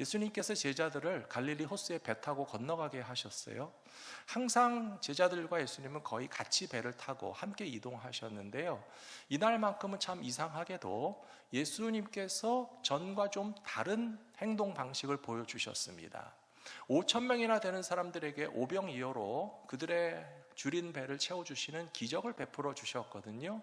예수님께서 제자들을 갈릴리 호수에 배 타고 건너가게 하셨어요. 항상 제자들과 예수님은 거의 같이 배를 타고 함께 이동하셨는데요, 이날만큼은 참 이상하게도 예수님께서 전과 좀 다른 행동 방식을 보여주셨습니다. 5천 명이나 되는 사람들에게 오병이어로 그들의 줄인 배를 채워주시는 기적을 베풀어 주셨거든요.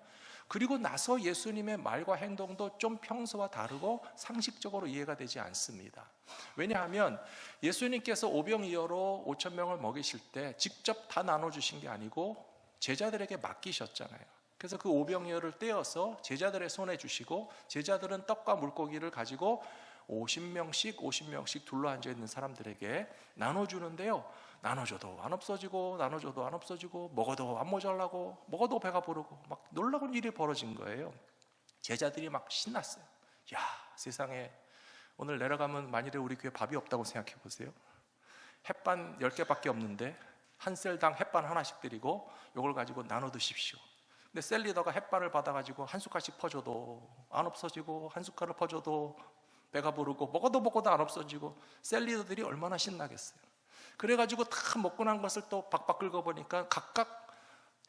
그리고 나서 예수님의 말과 행동도 좀 평소와 다르고 상식적으로 이해가 되지 않습니다. 왜냐하면 예수님께서 오병이어로 5천 명을 먹이실 때 직접 다 나눠주신 게 아니고 제자들에게 맡기셨잖아요. 그래서 그 오병이어를 떼어서 제자들의 손에 주시고, 제자들은 떡과 물고기를 가지고 50명씩 둘러앉아 있는 사람들에게 나눠주는데요, 나눠줘도 안 없어지고 나눠줘도 안 없어지고, 먹어도 안 모자라고, 먹어도 배가 부르고, 막 놀라운 일이 벌어진 거예요. 제자들이 막 신났어요. 야, 세상에 오늘 내려가면 만일에 우리 교회 밥이 없다고 생각해 보세요. 햇반 10개밖에 없는데 한 셀당 햇반 하나씩 드리고 이걸 가지고 나눠 드십시오. 근데 셀 리더가 햇반을 받아가지고 한 숟갈씩 퍼줘도 안 없어지고, 한 숟갈을 퍼줘도 배가 부르고, 먹어도 안 없어지고, 셀 리더들이 얼마나 신나겠어요. 그래가지고 다 먹고 난 것을 또 박박 긁어보니까 각각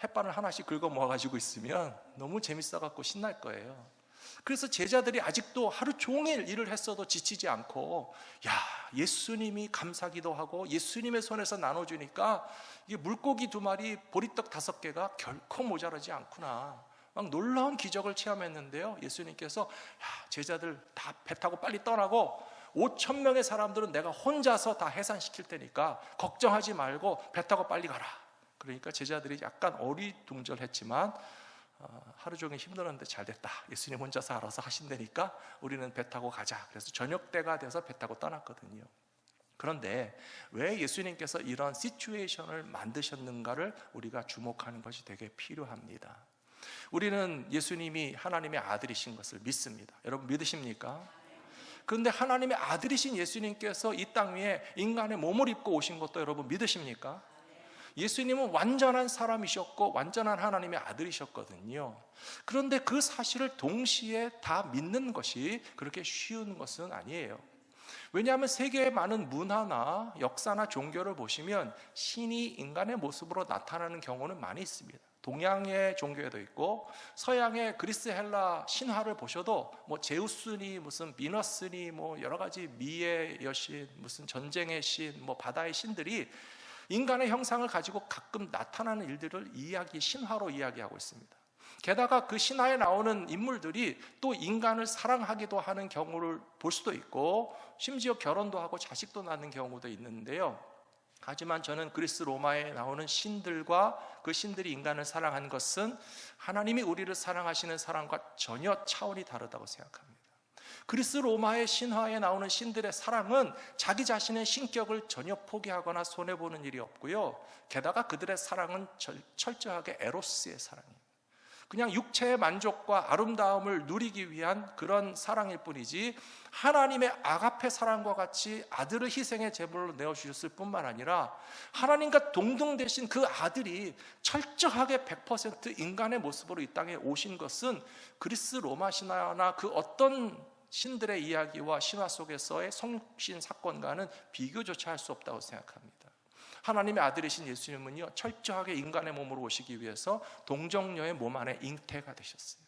햇반을 하나씩 긁어 모아가지고 있으면 너무 재밌어갖고 신날 거예요. 그래서 제자들이 아직도 하루 종일 일을 했어도 지치지 않고, 야, 예수님이 감사기도 하고 예수님의 손에서 나눠주니까 이게 물고기 2마리, 보리떡 5개가 결코 모자라지 않구나, 막 놀라운 기적을 체험했는데요, 예수님께서 야, 제자들 다 배 타고 빨리 떠나고 5천 명의 사람들은 내가 혼자서 다 해산시킬 테니까 걱정하지 말고 배 타고 빨리 가라. 그러니까 제자들이 약간 어리둥절했지만 하루 종일 힘들었는데 잘 됐다, 예수님 혼자서 알아서 하신다니까 우리는 배 타고 가자. 그래서 저녁 때가 돼서 배 타고 떠났거든요. 그런데 왜 예수님께서 이런 시츄에이션을 만드셨는가를 우리가 주목하는 것이 되게 필요합니다. 우리는 예수님이 하나님의 아들이신 것을 믿습니다. 여러분 믿으십니까? 그런데 하나님의 아들이신 예수님께서 이 땅 위에 인간의 몸을 입고 오신 것도 여러분 믿으십니까? 예수님은 완전한 사람이셨고 완전한 하나님의 아들이셨거든요. 그런데 그 사실을 동시에 다 믿는 것이 그렇게 쉬운 것은 아니에요. 왜냐하면 세계의 많은 문화나 역사나 종교를 보시면 신이 인간의 모습으로 나타나는 경우는 많이 있습니다. 동양의 종교에도 있고 서양의 그리스 헬라 신화를 보셔도 뭐 제우스니 무슨 비너스니 뭐 여러 가지 미의 여신, 무슨 전쟁의 신, 뭐 바다의 신들이 인간의 형상을 가지고 가끔 나타나는 일들을 신화로 이야기하고 있습니다. 게다가 그 신화에 나오는 인물들이 또 인간을 사랑하기도 하는 경우를 볼 수도 있고, 심지어 결혼도 하고 자식도 낳는 경우도 있는데요. 하지만 저는 그리스 로마에 나오는 신들과 그 신들이 인간을 사랑한 것은 하나님이 우리를 사랑하시는 사랑과 전혀 차원이 다르다고 생각합니다. 그리스 로마의 신화에 나오는 신들의 사랑은 자기 자신의 신격을 전혀 포기하거나 손해보는 일이 없고요, 게다가 그들의 사랑은 철저하게 에로스의 사랑이에요. 그냥 육체의 만족과 아름다움을 누리기 위한 그런 사랑일 뿐이지, 하나님의 아가페 사랑과 같이 아들을 희생의 제물로 내어주셨을 뿐만 아니라 하나님과 동등 되신 그 아들이 철저하게 100% 인간의 모습으로 이 땅에 오신 것은 그리스 로마 신화나 그 어떤 신들의 이야기와 신화 속에서의 성신 사건과는 비교조차 할 수 없다고 생각합니다. 하나님의 아들이신 예수님은요, 철저하게 인간의 몸으로 오시기 위해서 동정녀의 몸 안에 잉태가 되셨어요.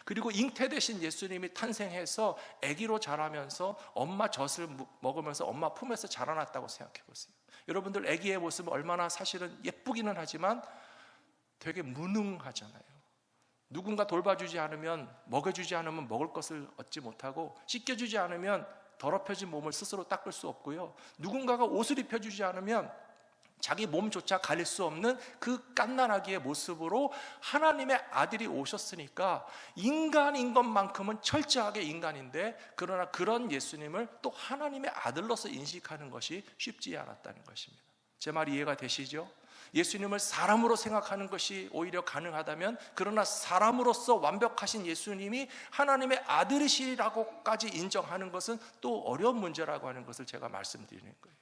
그리고 잉태되신 예수님이 탄생해서 아기로 자라면서 엄마 젖을 먹으면서 엄마 품에서 자라났다고 생각해 보세요. 여러분들 아기의 모습은 얼마나 사실은 예쁘기는 하지만 되게 무능하잖아요. 누군가 돌봐주지 않으면, 먹여주지 않으면 먹을 것을 얻지 못하고, 씻겨주지 않으면 더럽혀진 몸을 스스로 닦을 수 없고요, 누군가가 옷을 입혀주지 않으면 자기 몸조차 가릴 수 없는 그 갓난아기의 모습으로 하나님의 아들이 오셨으니까 인간인 것만큼은 철저하게 인간인데, 그러나 그런 예수님을 또 하나님의 아들로서 인식하는 것이 쉽지 않았다는 것입니다. 제 말이 이해가 되시죠? 예수님을 사람으로 생각하는 것이 오히려 가능하다면, 그러나 사람으로서 완벽하신 예수님이 하나님의 아들이시라고까지 인정하는 것은 또 어려운 문제라고 하는 것을 제가 말씀드리는 거예요.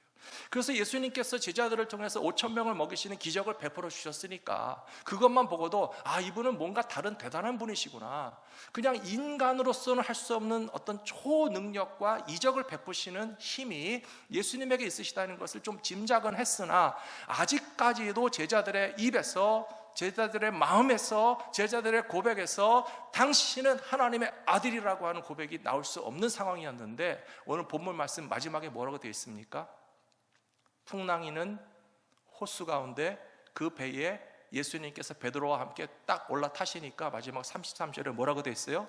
그래서 예수님께서 제자들을 통해서 5천 명을 먹이시는 기적을 베풀어 주셨으니까 그것만 보고도 이분은 뭔가 다른 대단한 분이시구나, 그냥 인간으로서는 할 수 없는 어떤 초능력과 이적을 베푸시는 힘이 예수님에게 있으시다는 것을 좀 짐작은 했으나, 아직까지도 제자들의 입에서, 제자들의 마음에서, 제자들의 고백에서 당신은 하나님의 아들이라고 하는 고백이 나올 수 없는 상황이었는데, 오늘 본문 말씀 마지막에 뭐라고 되어 있습니까? 풍랑이는 호수 가운데 그 배에 예수님께서 베드로와 함께 딱 올라타시니까 마지막 33절에 뭐라고 되어 있어요?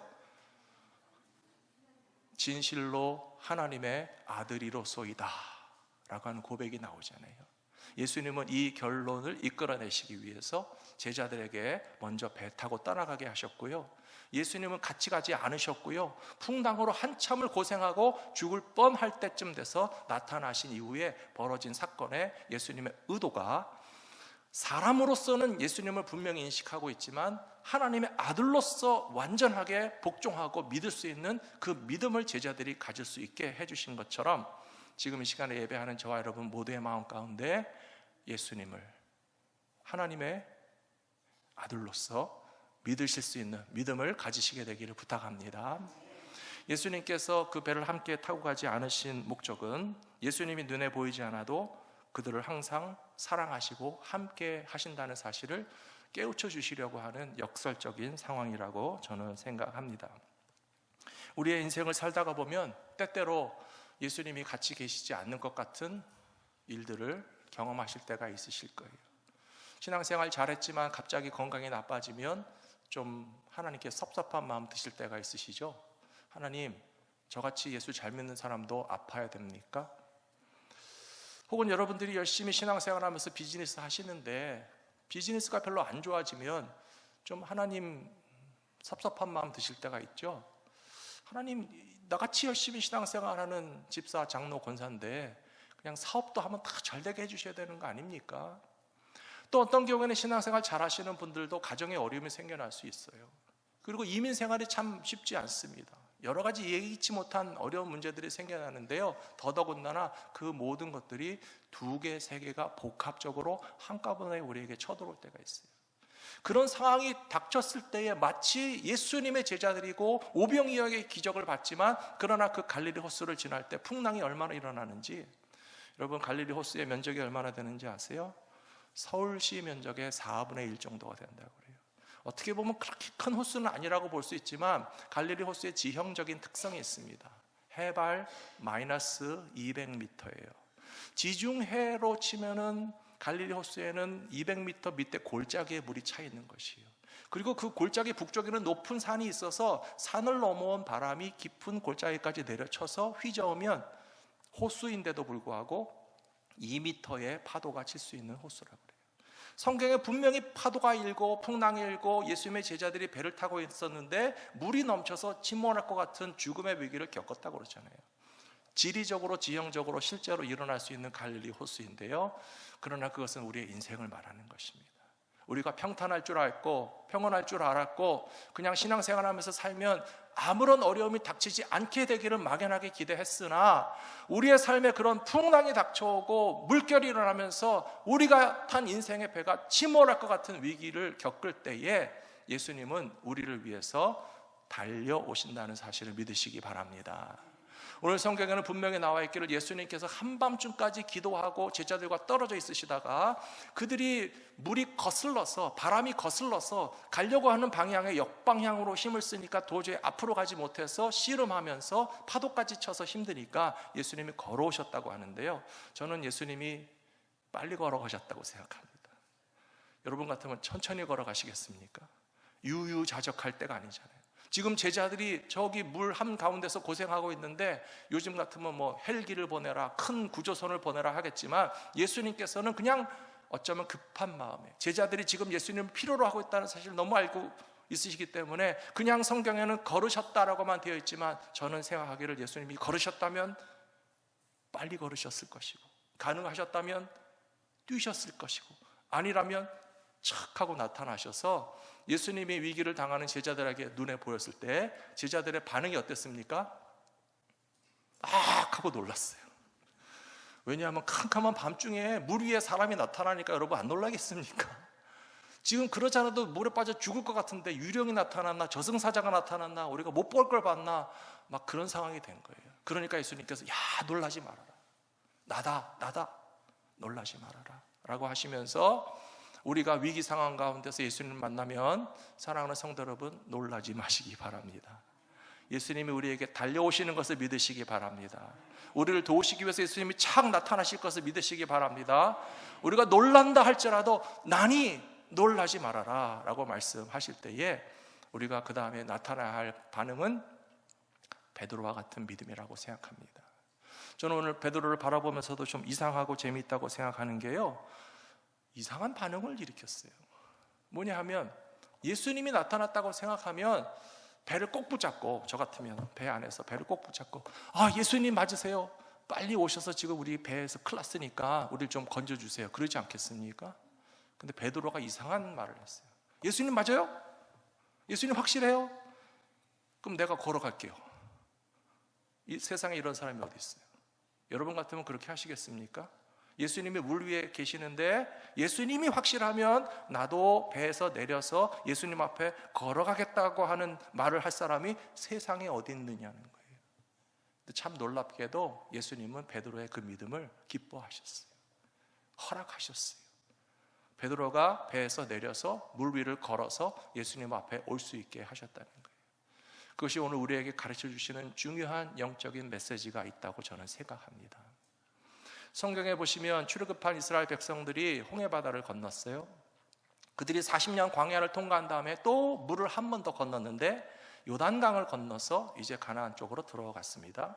진실로 하나님의 아들이로소이다 라고 하는 고백이 나오잖아요. 예수님은 이 결론을 이끌어내시기 위해서 제자들에게 먼저 배 타고 떠나가게 하셨고요, 예수님은 같이 가지 않으셨고요, 풍랑으로 한참을 고생하고 죽을 뻔할 때쯤 돼서 나타나신 이후에 벌어진 사건에 예수님의 의도가, 사람으로서는 예수님을 분명히 인식하고 있지만 하나님의 아들로서 완전하게 복종하고 믿을 수 있는 그 믿음을 제자들이 가질 수 있게 해주신 것처럼, 지금 이 시간에 예배하는 저와 여러분 모두의 마음 가운데 예수님을 하나님의 아들로서 믿으실 수 있는 믿음을 가지시게 되기를 부탁합니다. 예수님께서 그 배를 함께 타고 가지 않으신 목적은 예수님이 눈에 보이지 않아도 그들을 항상 사랑하시고 함께 하신다는 사실을 깨우쳐 주시려고 하는 역설적인 상황이라고 저는 생각합니다. 우리의 인생을 살다가 보면 때때로 예수님이 같이 계시지 않는 것 같은 일들을 경험하실 때가 있으실 거예요. 신앙생활 잘했지만 갑자기 건강이 나빠지면 좀 하나님께 섭섭한 마음 드실 때가 있으시죠? 하나님, 저같이 예수 잘 믿는 사람도 아파야 됩니까? 혹은 여러분들이 열심히 신앙생활 하면서 비즈니스 하시는데 비즈니스가 별로 안 좋아지면 좀 하나님 섭섭한 마음 드실 때가 있죠? 하나님, 나같이 열심히 신앙생활하는 집사, 장로, 권사인데 그냥 사업도 하면 다 잘 되게 해주셔야 되는 거 아닙니까? 또 어떤 경우에는 신앙생활 잘 하시는 분들도 가정에 어려움이 생겨날 수 있어요. 그리고 이민 생활이 참 쉽지 않습니다. 여러 가지 예기치 못한 어려운 문제들이 생겨나는데요, 더더군다나 그 모든 것들이 두 개, 세 개가 복합적으로 한꺼번에 우리에게 쳐들어올 때가 있어요. 그런 상황이 닥쳤을 때에 마치 예수님의 제자들이고 오병이어의 기적을 봤지만, 그러나 그 갈릴리 호수를 지날 때 풍랑이 얼마나 일어나는지, 여러분 갈릴리 호수의 면적이 얼마나 되는지 아세요? 서울시 면적의 4분의 1 정도가 된다고 그래요. 어떻게 보면 그렇게 큰 호수는 아니라고 볼 수 있지만 갈릴리 호수의 지형적인 특성이 있습니다. 해발 마이너스 200m예요. 지중해로 치면은 갈릴리 호수에는 200m 밑에 골짜기에 물이 차 있는 것이에요. 그리고 그 골짜기 북쪽에는 높은 산이 있어서 산을 넘어온 바람이 깊은 골짜기까지 내려쳐서 휘저으면 호수인데도 불구하고 2m의 파도가 칠 수 있는 호수라고 그래요. 성경에 분명히 파도가 일고 풍랑이 일고 예수님의 제자들이 배를 타고 있었는데 물이 넘쳐서 침몰할 것 같은 죽음의 위기를 겪었다고 그러잖아요. 지리적으로 지형적으로 실제로 일어날 수 있는 갈릴리 호수인데요, 그러나 그것은 우리의 인생을 말하는 것입니다. 우리가 평탄할 줄 알고 평온할 줄 알았고 그냥 신앙생활하면서 살면 아무런 어려움이 닥치지 않게 되기를 막연하게 기대했으나, 우리의 삶에 그런 풍랑이 닥쳐오고 물결이 일어나면서 우리가 탄 인생의 배가 침몰할 것 같은 위기를 겪을 때에 예수님은 우리를 위해서 달려오신다는 사실을 믿으시기 바랍니다. 오늘 성경에는 분명히 나와 있기를 예수님께서 한밤중까지 기도하고 제자들과 떨어져 있으시다가 그들이 물이 거슬러서, 바람이 거슬러서 가려고 하는 방향의 역방향으로 힘을 쓰니까 도저히 앞으로 가지 못해서 씨름하면서 파도까지 쳐서 힘드니까 예수님이 걸어오셨다고 하는데요, 저는 예수님이 빨리 걸어가셨다고 생각합니다. 여러분 같으면 천천히 걸어가시겠습니까? 유유자적할 때가 아니잖아요. 지금 제자들이 저기 물 한가운데서 고생하고 있는데 요즘 같으면 뭐 헬기를 보내라, 큰 구조선을 보내라 하겠지만 예수님께서는 그냥 어쩌면 급한 마음에, 제자들이 지금 예수님을 필요로 하고 있다는 사실을 너무 알고 있으시기 때문에 그냥 성경에는 걸으셨다라고만 되어 있지만 저는 생각하기를 예수님이 걸으셨다면 빨리 걸으셨을 것이고, 가능하셨다면 뛰셨을 것이고, 아니라면 척 하고 나타나셔서 예수님이 위기를 당하는 제자들에게 눈에 보였을 때 제자들의 반응이 어땠습니까? 악 하고 놀랐어요. 왜냐하면 캄캄한 밤중에 물 위에 사람이 나타나니까 여러분 안 놀라겠습니까? 지금 그렇지 않아도 물에 빠져 죽을 것 같은데 유령이 나타났나, 저승사자가 나타났나, 우리가 못 볼 걸 봤나, 막 그런 상황이 된 거예요. 그러니까 예수님께서 야, 놀라지 말아라, 나다 놀라지 말아라 라고 하시면서 우리가 위기 상황 가운데서 예수님을 만나면 사랑하는 성도 여러분, 놀라지 마시기 바랍니다. 예수님이 우리에게 달려오시는 것을 믿으시기 바랍니다. 우리를 도우시기 위해서 예수님이 착 나타나실 것을 믿으시기 바랍니다. 우리가 놀란다 할지라도 나니 놀라지 말아라 라고 말씀하실 때에 우리가 그 다음에 나타나야 할 반응은 베드로와 같은 믿음이라고 생각합니다. 저는 오늘 베드로를 바라보면서도 좀 이상하고 재미있다고 생각하는 게요, 이상한 반응을 일으켰어요. 뭐냐 하면 예수님이 나타났다고 생각하면 배를 꼭 붙잡고, 저 같으면 배 안에서 배를 꼭 붙잡고, 아, 예수님 맞으세요, 빨리 오셔서 지금 우리 배에서 큰일 났으니까 우리를 좀 건져주세요, 그러지 않겠습니까? 근데 베드로가 이상한 말을 했어요. 예수님 맞아요? 예수님 확실해요? 그럼 내가 걸어갈게요. 이 세상에 이런 사람이 어디 있어요? 여러분 같으면 그렇게 하시겠습니까? 예수님이 물 위에 계시는데 예수님이 확실하면 나도 배에서 내려서 예수님 앞에 걸어가겠다고 하는 말을 할 사람이 세상에 어디 있느냐는 거예요. 참 놀랍게도 예수님은 베드로의 그 믿음을 기뻐하셨어요. 허락하셨어요. 베드로가 배에서 내려서 물 위를 걸어서 예수님 앞에 올 수 있게 하셨다는 거예요. 그것이 오늘 우리에게 가르쳐 주시는 중요한 영적인 메시지가 있다고 저는 생각합니다. 성경에 보시면 출애굽한 이스라엘 백성들이 홍해바다를 건넜어요. 그들이 40년 광야를 통과한 다음에 또 물을 한 번 더 건넜는데 요단강을 건너서 이제 가나안 쪽으로 들어갔습니다.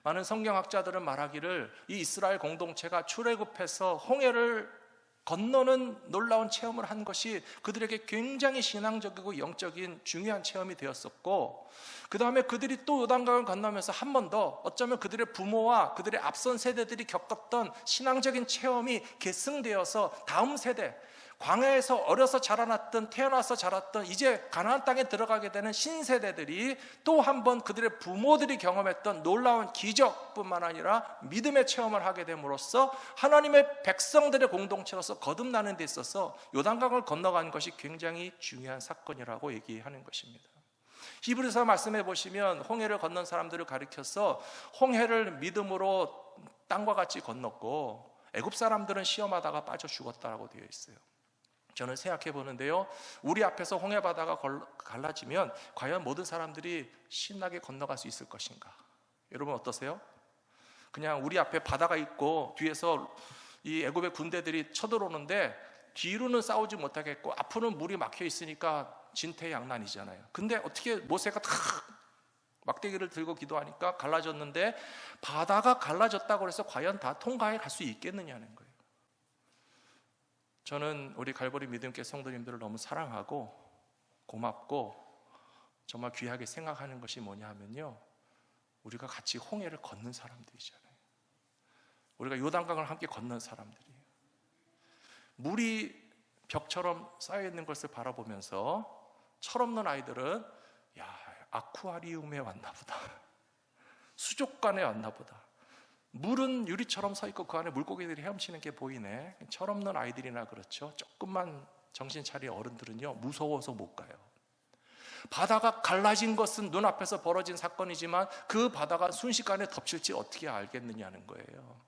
많은 성경학자들은 말하기를 이 이스라엘 공동체가 출애굽해서 홍해를 건너는 놀라운 체험을 한 것이 그들에게 굉장히 신앙적이고 영적인 중요한 체험이 되었었고, 그 다음에 그들이 또 요단강을 건너면서 한 번 더 어쩌면 그들의 부모와 그들의 앞선 세대들이 겪었던 신앙적인 체험이 계승되어서 다음 세대, 광야에서 어려서 자라났던, 태어나서 자랐던 이제 가나안 땅에 들어가게 되는 신세대들이 또 한 번 그들의 부모들이 경험했던 놀라운 기적뿐만 아니라 믿음의 체험을 하게 됨으로써 하나님의 백성들의 공동체로서 거듭나는 데 있어서 요단강을 건너간 것이 굉장히 중요한 사건이라고 얘기하는 것입니다. 히브리서 말씀해 보시면 홍해를 건넌 사람들을 가리켜서 홍해를 믿음으로 땅과 같이 건넜고 애굽 사람들은 시험하다가 빠져 죽었다라고 되어 있어요. 저는 생각해 보는데요, 우리 앞에서 홍해바다가 갈라지면 과연 모든 사람들이 신나게 건너갈 수 있을 것인가? 여러분 어떠세요? 그냥 우리 앞에 바다가 있고 뒤에서 이 애굽의 군대들이 쳐들어오는데 뒤로는 싸우지 못하겠고 앞으로는 물이 막혀 있으니까 진퇴양난이잖아요. 근데 어떻게 모세가 탁 막대기를 들고 기도하니까 갈라졌는데 바다가 갈라졌다고 해서 과연 다 통과해 갈 수 있겠느냐는 거예요. 저는 우리 갈보리 믿음교회 성도님들을 너무 사랑하고 고맙고 정말 귀하게 생각하는 것이 뭐냐 하면요, 우리가 같이 홍해를 걷는 사람들이잖아요. 우리가 요단강을 함께 걷는 사람들이에요. 물이 벽처럼 쌓여있는 것을 바라보면서 철없는 아이들은 야, 아쿠아리움에 왔나 보다, 수족관에 왔나 보다, 물은 유리처럼 서 있고 그 안에 물고기들이 헤엄치는 게 보이네. 철없는 아이들이나 그렇죠. 조금만 정신 차린 어른들은요, 무서워서 못 가요. 바다가 갈라진 것은 눈앞에서 벌어진 사건이지만 그 바다가 순식간에 덮칠지 어떻게 알겠느냐는 거예요.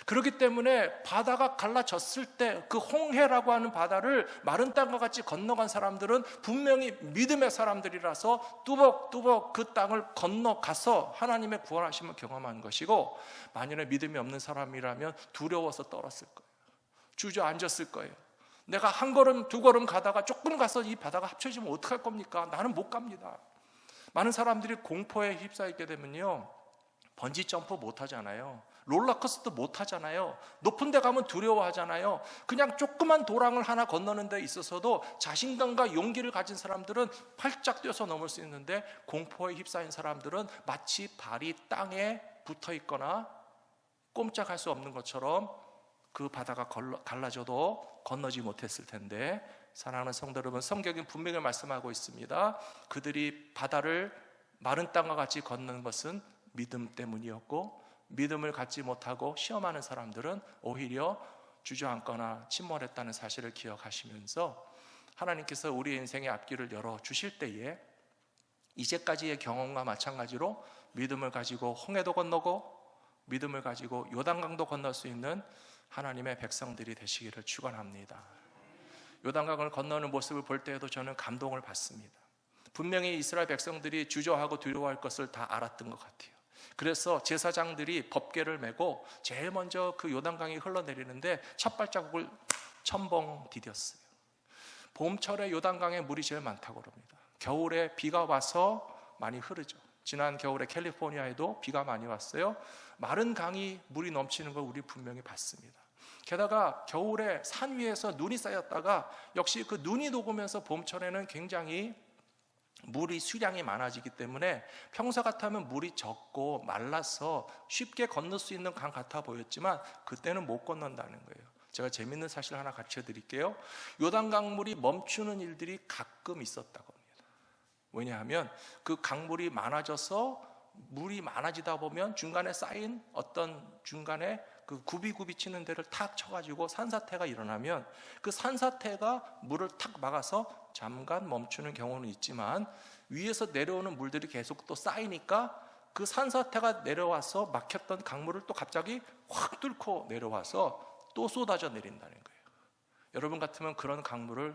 그렇기 때문에 바다가 갈라졌을 때 그 홍해라고 하는 바다를 마른 땅과 같이 건너간 사람들은 분명히 믿음의 사람들이라서 뚜벅뚜벅 그 땅을 건너가서 하나님의 구원하심을 경험한 것이고, 만약에 믿음이 없는 사람이라면 두려워서 떨었을 거예요. 주저앉았을 거예요. 내가 한 걸음 두 걸음 가다가 조금 가서 이 바다가 합쳐지면 어떡할 겁니까? 나는 못 갑니다. 많은 사람들이 공포에 휩싸이게 되면요, 번지 점프 못 하잖아요. 롤러코스터 못 하잖아요. 높은 데 가면 두려워하잖아요. 그냥 조그만 도랑을 하나 건너는 데 있어서도 자신감과 용기를 가진 사람들은 팔짝 뛰어서 넘을 수 있는데, 공포에 휩싸인 사람들은 마치 발이 땅에 붙어 있거나 꼼짝할 수 없는 것처럼 그 바다가 갈라져도 건너지 못했을 텐데, 사랑하는 성도 여러분, 성경은 분명히 말씀하고 있습니다. 그들이 바다를 마른 땅과 같이 걷는 것은 믿음 때문이었고, 믿음을 갖지 못하고 시험하는 사람들은 오히려 주저앉거나 침몰했다는 사실을 기억하시면서 하나님께서 우리 인생의 앞길을 열어주실 때에 이제까지의 경험과 마찬가지로 믿음을 가지고 홍해도 건너고 믿음을 가지고 요단강도 건널 수 있는 하나님의 백성들이 되시기를 축원합니다. 요단강을 건너는 모습을 볼 때에도 저는 감동을 받습니다. 분명히 이스라엘 백성들이 주저하고 두려워할 것을 다 알았던 것 같아요. 그래서 제사장들이 법궤를 메고 제일 먼저 그 요단강이 흘러내리는데 첫 발자국을 첨벙 디뎠어요. 봄철에 요단강에 물이 제일 많다고 그럽니다. 겨울에 비가 와서 많이 흐르죠. 지난 겨울에 캘리포니아에도 비가 많이 왔어요. 마른 강이 물이 넘치는 걸 우리 분명히 봤습니다. 게다가 겨울에 산 위에서 눈이 쌓였다가 역시 그 눈이 녹으면서 봄철에는 굉장히 물이 수량이 많아지기 때문에 평소 같으면 물이 적고 말라서 쉽게 건널 수 있는 강 같아 보였지만 그때는 못 건넌다는 거예요. 제가 재밌는 사실 하나 가르쳐 드릴게요. 요단강물이 멈추는 일들이 가끔 있었다고 합니다. 왜냐하면 그 강물이 많아져서 물이 많아지다 보면 중간에 쌓인 어떤 중간에 그 굽이굽이 치는 데를 탁 쳐가지고 산사태가 일어나면 그 산사태가 물을 탁 막아서 잠깐 멈추는 경우는 있지만 위에서 내려오는 물들이 계속 또 쌓이니까 그 산사태가 내려와서 막혔던 강물을 또 갑자기 확 뚫고 내려와서 또 쏟아져 내린다는 거예요. 여러분 같으면 그런 강물을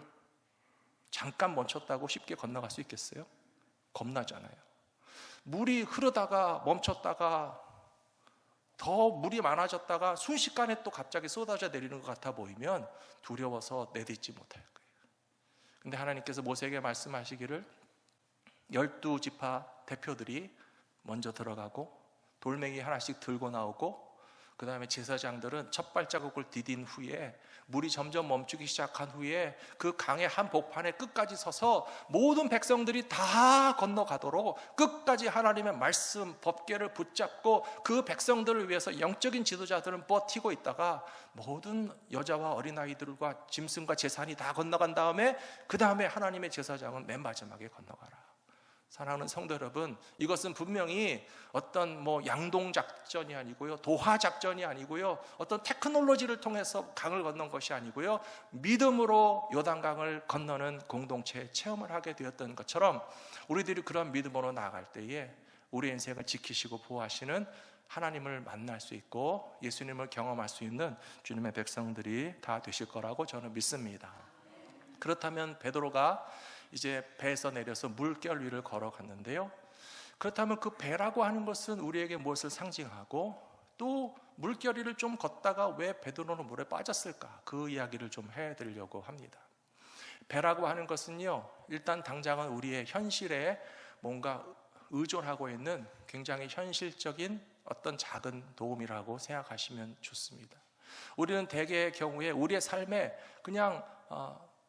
잠깐 멈췄다고 쉽게 건너갈 수 있겠어요? 겁나잖아요. 물이 흐르다가 멈췄다가 더 물이 많아졌다가 순식간에 또 갑자기 쏟아져 내리는 것 같아 보이면 두려워서 내딛지 못할 거예요. 근데 하나님께서 모세에게 말씀하시기를 12지파 대표들이 먼저 들어가고 돌멩이 하나씩 들고 나오고 그 다음에 제사장들은 첫 발자국을 디딘 후에 물이 점점 멈추기 시작한 후에 그 강의 한 복판에 끝까지 서서 모든 백성들이 다 건너가도록 끝까지 하나님의 말씀, 법궤를 붙잡고 그 백성들을 위해서 영적인 지도자들은 버티고 있다가 모든 여자와 어린아이들과 짐승과 재산이 다 건너간 다음에 그 다음에 하나님의 제사장은 맨 마지막에 건너가라. 사랑하는 성도 여러분, 이것은 분명히 어떤 양동작전이 아니고요, 도하작전이 아니고요, 어떤 테크놀로지를 통해서 강을 건넌 것이 아니고요, 믿음으로 요단강을 건너는 공동체의 체험을 하게 되었던 것처럼 우리들이 그런 믿음으로 나아갈 때에 우리 인생을 지키시고 보호하시는 하나님을 만날 수 있고 예수님을 경험할 수 있는 주님의 백성들이 다 되실 거라고 저는 믿습니다. 그렇다면 베드로가 이제 배에서 내려서 물결 위를 걸어갔는데요. 그렇다면 그 배라고 하는 것은 우리에게 무엇을 상징하고 또 물결 위를 좀 걷다가 왜 베드로는 물에 빠졌을까? 그 이야기를 좀 해드리려고 합니다. 배라고 하는 것은요, 일단 당장은 우리의 현실에 뭔가 의존하고 있는 굉장히 현실적인 어떤 작은 도움이라고 생각하시면 좋습니다. 우리는 대개의 경우에 우리의 삶에 그냥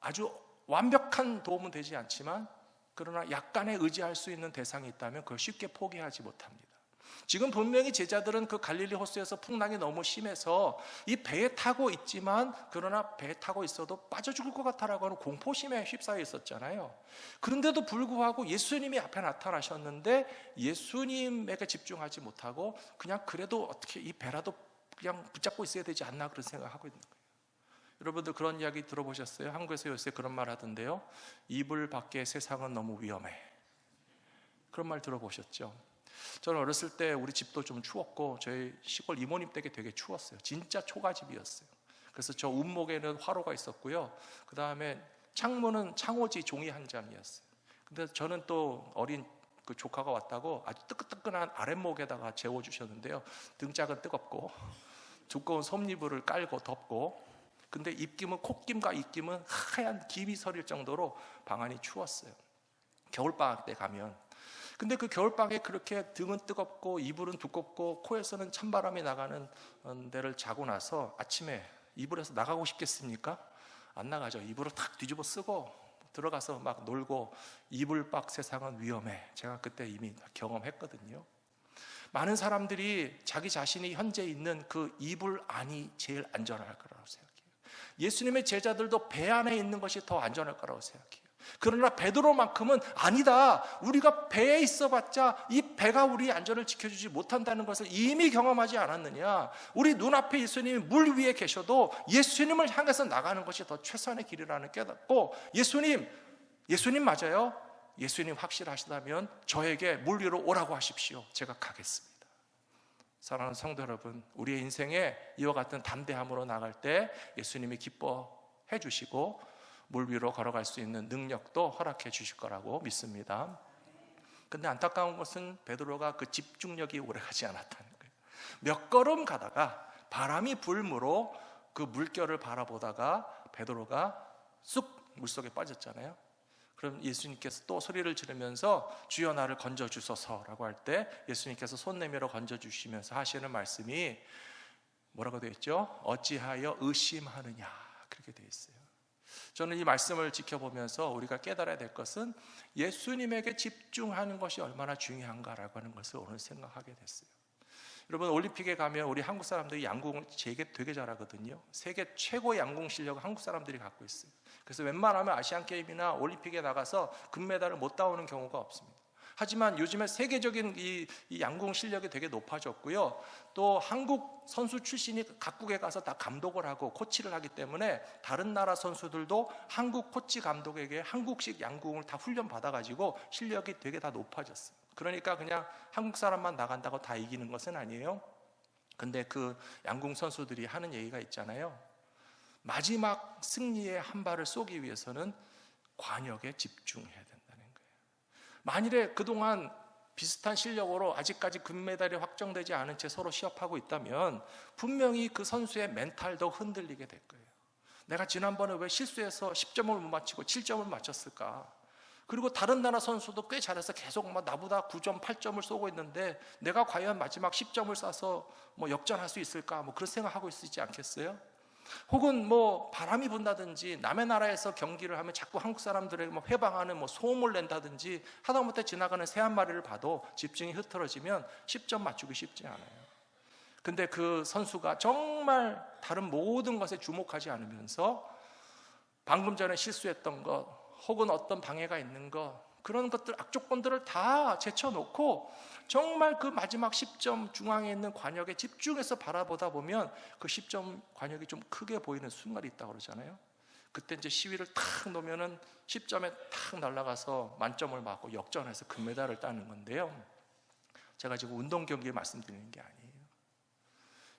아주 완벽한 도움은 되지 않지만 그러나 약간의 의지할 수 있는 대상이 있다면 그걸 쉽게 포기하지 못합니다. 지금 분명히 제자들은 그 갈릴리 호수에서 풍랑이 너무 심해서 이 배에 타고 있지만 그러나 배에 타고 있어도 빠져 죽을 것 같다라고 하는 공포심에 휩싸여 있었잖아요. 그런데도 불구하고 예수님이 앞에 나타나셨는데 예수님에게 집중하지 못하고 그냥 그래도 어떻게 이 배라도 그냥 붙잡고 있어야 되지 않나 그런 생각하고 있는 거예요. 여러분들 그런 이야기 들어보셨어요? 한국에서 요새 그런 말 하던데요, 이불 밖의 세상은 너무 위험해. 그런 말 들어보셨죠? 저는 어렸을 때 우리 집도 좀 추웠고 저희 시골 이모님 댁이 되게 추웠어요. 진짜 초가집이었어요. 그래서 저 운목에는 화로가 있었고요, 그 다음에 창문은 창호지 종이 한 장이었어요. 근데 저는 또 어린 그 조카가 왔다고 아주 뜨끈뜨끈한 아랫목에다가 재워주셨는데요, 등짝은 뜨겁고 두꺼운 솜이불을 깔고 덮고, 근데 입김은 콧김과 입김은 하얀 김이 서릴 정도로 방안이 추웠어요. 겨울방학 때 가면. 근데 그 겨울방학에 그렇게 등은 뜨겁고 이불은 두껍고 코에서는 찬바람이 나가는 데를 자고 나서 아침에 이불에서 나가고 싶겠습니까? 안 나가죠. 이불을 탁 뒤집어 쓰고 들어가서 막 놀고, 이불 밖 세상은 위험해. 제가 그때 이미 경험했거든요. 많은 사람들이 자기 자신이 현재 있는 그 이불 안이 제일 안전할 거라고 생각해요. 예수님의 제자들도 배 안에 있는 것이 더 안전할 거라고 생각해요. 그러나 베드로만큼은 아니다. 우리가 배에 있어봤자 이 배가 우리 안전을 지켜주지 못한다는 것을 이미 경험하지 않았느냐. 우리 눈앞에 예수님이 물 위에 계셔도 예수님을 향해서 나가는 것이 더 최선의 길이라는 깨닫고 예수님 맞아요? 예수님 확실하시다면 저에게 물 위로 오라고 하십시오. 제가 가겠습니다. 사랑하는 성도 여러분, 우리의 인생에 이와 같은 담대함으로 나갈 때 예수님이 기뻐해 주시고 물 위로 걸어갈 수 있는 능력도 허락해 주실 거라고 믿습니다. 근데 안타까운 것은 베드로가 그 집중력이 오래가지 않았다는 거예요. 몇 걸음 가다가 바람이 불므로 그 물결을 바라보다가 베드로가 쑥 물속에 빠졌잖아요. 그럼 예수님께서 또 소리를 지르면서 주여 나를 건져주소서라고 할 때 예수님께서 손 내밀어 건져주시면서 하시는 말씀이 뭐라고 되어 있죠? 어찌하여 의심하느냐, 그렇게 되어 있어요. 저는 이 말씀을 지켜보면서 우리가 깨달아야 될 것은 예수님에게 집중하는 것이 얼마나 중요한가라고 하는 것을 오늘 생각하게 됐어요. 여러분, 올림픽에 가면 우리 한국 사람들이 양궁을 되게 잘하거든요. 세계 최고의 양궁 실력을 한국 사람들이 갖고 있어요. 그래서 웬만하면 아시안게임이나 올림픽에 나가서 금메달을 못 따오는 경우가 없습니다. 하지만 요즘에 세계적인 이 양궁 실력이 되게 높아졌고요. 또 한국 선수 출신이 각국에 가서 다 감독을 하고 코치를 하기 때문에 다른 나라 선수들도 한국 코치 감독에게 한국식 양궁을 다 훈련 받아가지고 실력이 되게 다 높아졌어요. 그러니까 그냥 한국 사람만 나간다고 다 이기는 것은 아니에요. 근데 그 양궁 선수들이 하는 얘기가 있잖아요. 마지막 승리의 한 발을 쏘기 위해서는 관역에 집중해야 된다는 거예요. 만일에 그동안 비슷한 실력으로 아직까지 금메달이 확정되지 않은 채 서로 시합하고 있다면 분명히 그 선수의 멘탈도 흔들리게 될 거예요. 내가 지난번에 왜 실수해서 10점을 못 맞히고 7점을 맞췄을까? 그리고 다른 나라 선수도 꽤 잘해서 계속 나보다 9점, 8점을 쏘고 있는데 내가 과연 마지막 10점을 쏴서 역전할 수 있을까? 그런 생각하고 있지 않겠어요? 혹은 바람이 분다든지 남의 나라에서 경기를 하면 자꾸 한국 사람들에게 회방하는 소음을 낸다든지 하다못해 지나가는 새 한 마리를 봐도 집중이 흐트러지면 10점 맞추기 쉽지 않아요. 근데 그 선수가 정말 다른 모든 것에 주목하지 않으면서 방금 전에 실수했던 것 혹은 어떤 방해가 있는 것, 그런 것들, 악조건들을 다 제쳐놓고 정말 그 마지막 10점 중앙에 있는 관역에 집중해서 바라보다 보면 그 10점 관역이 좀 크게 보이는 순간이 있다고 그러잖아요. 그때 이제 시위를 탁 놓으면은 10점에 탁 날아가서 만점을 맞고 역전해서 금메달을 따는 건데요. 제가 지금 운동 경기에 말씀드리는 게 아니에요.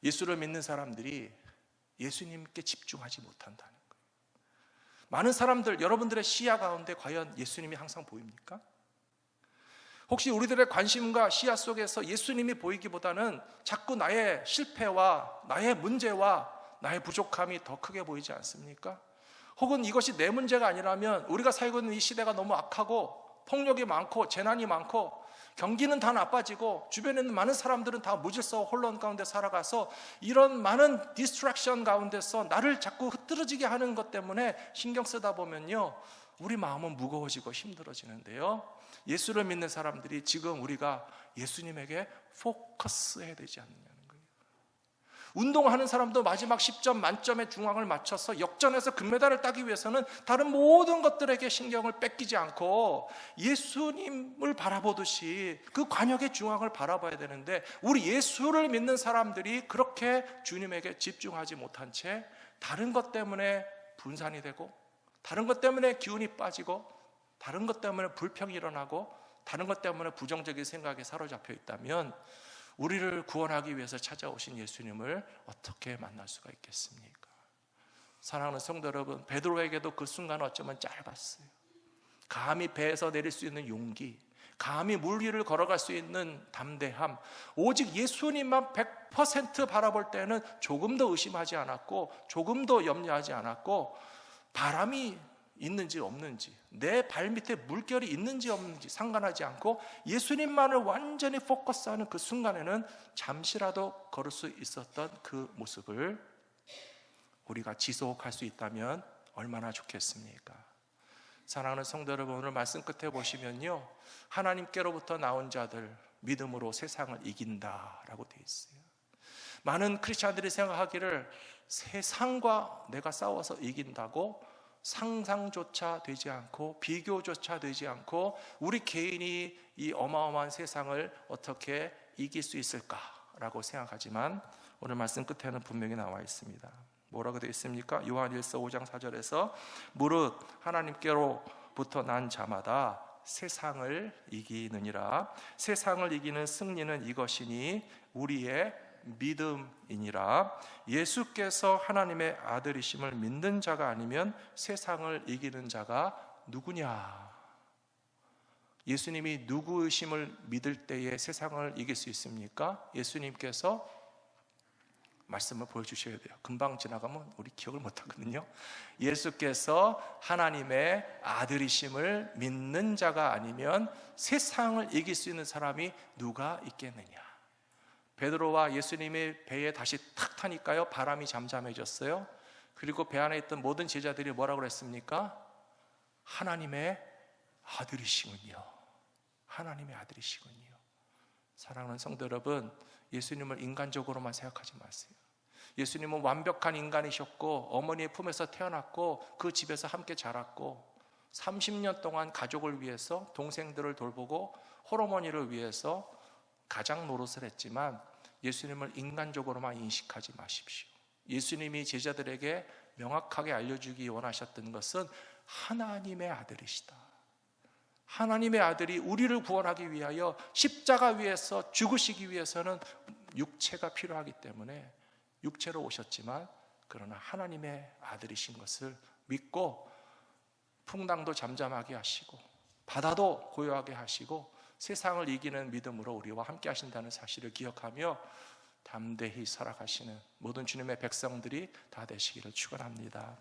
예수를 믿는 사람들이 예수님께 집중하지 못한다는 거예요. 많은 사람들, 여러분들의 시야 가운데 과연 예수님이 항상 보입니까? 혹시 우리들의 관심과 시야 속에서 예수님이 보이기보다는 자꾸 나의 실패와 나의 문제와 나의 부족함이 더 크게 보이지 않습니까? 혹은 이것이 내 문제가 아니라면 우리가 살고 있는 이 시대가 너무 악하고 폭력이 많고 재난이 많고 경기는 다 나빠지고 주변에 있는 많은 사람들은 다 무질서 혼란 가운데 살아가서 이런 많은 디스트랙션 가운데서 나를 자꾸 흐트러지게 하는 것 때문에 신경 쓰다 보면요, 우리 마음은 무거워지고 힘들어지는데요, 예수를 믿는 사람들이 지금 우리가 예수님에게 포커스해야 되지 않느냐는 거예요. 운동하는 사람도 마지막 10점 만점의 중앙을 맞춰서 역전해서 금메달을 따기 위해서는 다른 모든 것들에게 신경을 뺏기지 않고 예수님을 바라보듯이 그 관역의 중앙을 바라봐야 되는데, 우리 예수를 믿는 사람들이 그렇게 주님에게 집중하지 못한 채 다른 것 때문에 분산이 되고, 다른 것 때문에 기운이 빠지고, 다른 것 때문에 불평이 일어나고, 다른 것 때문에 부정적인 생각에 사로잡혀 있다면 우리를 구원하기 위해서 찾아오신 예수님을 어떻게 만날 수가 있겠습니까? 사랑하는 성도 여러분, 베드로에게도 그 순간은 어쩌면 짧았어요. 감히 배에서 내릴 수 있는 용기, 감히 물 위를 걸어갈 수 있는 담대함, 오직 예수님만 100% 바라볼 때는 조금도 의심하지 않았고 조금도 염려하지 않았고, 바람이 있는지 없는지, 내 발밑에 물결이 있는지 없는지 상관하지 않고 예수님만을 완전히 포커스하는 그 순간에는 잠시라도 걸을 수 있었던 그 모습을 우리가 지속할 수 있다면 얼마나 좋겠습니까? 사랑하는 성도 여러분, 오늘 말씀 끝에 보시면요, 하나님께로부터 나온 자들 믿음으로 세상을 이긴다라고 되어 있어요. 많은 크리스찬들이 생각하기를 세상과 내가 싸워서 이긴다고 상상조차 되지 않고 비교조차 되지 않고 우리 개인이 이 어마어마한 세상을 어떻게 이길 수 있을까라고 생각하지만 오늘 말씀 끝에는 분명히 나와 있습니다. 뭐라고 되어 있습니까? 요한일서 5장 4절에서 무릇 하나님께로부터 난 자마다 세상을 이기느니라. 세상을 이기는 승리는 이것이니 우리의 믿음이니라. 예수께서 하나님의 아들이심을 믿는 자가 아니면 세상을 이기는 자가 누구냐? 예수님이 누구이심을 믿을 때에 세상을 이길 수 있습니까? 예수님께서 말씀을 보여주셔야 돼요. 금방 지나가면 우리 기억을 못하거든요. 예수께서 하나님의 아들이심을 믿는 자가 아니면 세상을 이길 수 있는 사람이 누가 있겠느냐? 베드로와 예수님의 배에 다시 탁 타니까요, 바람이 잠잠해졌어요. 그리고 배 안에 있던 모든 제자들이 뭐라고 그랬습니까? 하나님의 아들이시군요. 하나님의 아들이시군요. 사랑하는 성도 여러분, 예수님을 인간적으로만 생각하지 마세요. 예수님은 완벽한 인간이셨고 어머니의 품에서 태어났고 그 집에서 함께 자랐고 30년 동안 가족을 위해서 동생들을 돌보고 홀어머니를 위해서 가장 노릇을 했지만 예수님을 인간적으로만 인식하지 마십시오. 예수님이 제자들에게 명확하게 알려주기 원하셨던 것은 하나님의 아들이시다. 하나님의 아들이 우리를 구원하기 위하여 십자가 위에서 죽으시기 위해서는 육체가 필요하기 때문에 육체로 오셨지만 그러나 하나님의 아들이신 것을 믿고 풍랑도 잠잠하게 하시고 바다도 고요하게 하시고 세상을 이기는 믿음으로 우리와 함께 하신다는 사실을 기억하며 담대히 살아가시는 모든 주님의 백성들이 다 되시기를 축원합니다.